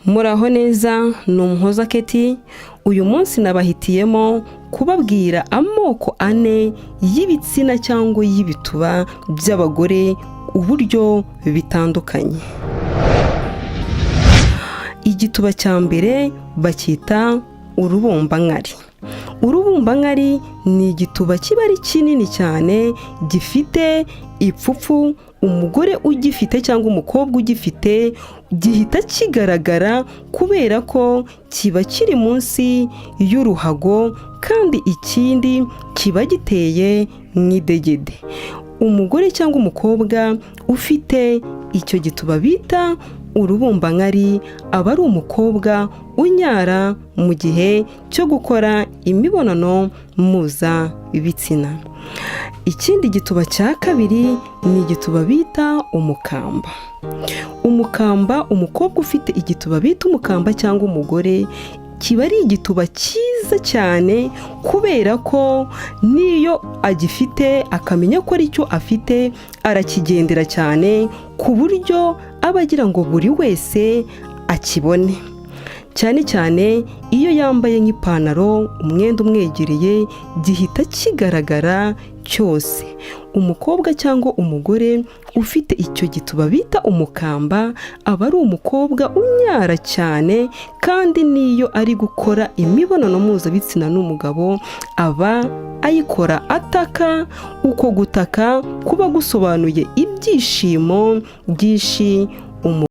Muraho neza, ni Umuhoza Keti. Uyu munsi nabahitiyemo kubabwira amoko ane y'ibitsina cyangwa y'ibituba by'abagore uburyo bitandukanye. Igituba cya mbere bacyita urubumbankari. Urubumbankari ni igituba kiba ari kinini cyane, gifite ipfupfu. Umugore ugifite cyangwa umukobwa ugifite gihita kigaragara kubera ko kiba kiri munsi y'uruhago, kandi ikindi kiba giteye nk'idegede. Umugore cyangwa umukobwa ufite icyo gituba bita urubumbankari aba ari umukobwa unyara mu gihe cyo gukora imibonano mpuzabitsina. Ikindi gituba cya kabiri ni igituba bita umukamba. Umukamba, umukobwa ufite igituba bita umukamba cyangwa umugore, kiba ari igituba cyiza cyane kubera ko niyo agifite akamenya ko ari cyo afite, arakigendera cyane ku buryo aba agira ngo buri wese akibone. Cyane cyane iyo yambaye nk'ipantaro, umwenda umwegereye, gihita kigaragara cyose. Umukobwa cyangwa umugore ufite icyo gituba bita umukamba aba ari umukobwa unyara cyane, kandi niyo ari gukora imibonano mpuzabitsina n'umugabo aba ayikora ataka. Uko gutaka kuba gusobanuye ibyishimo byinshi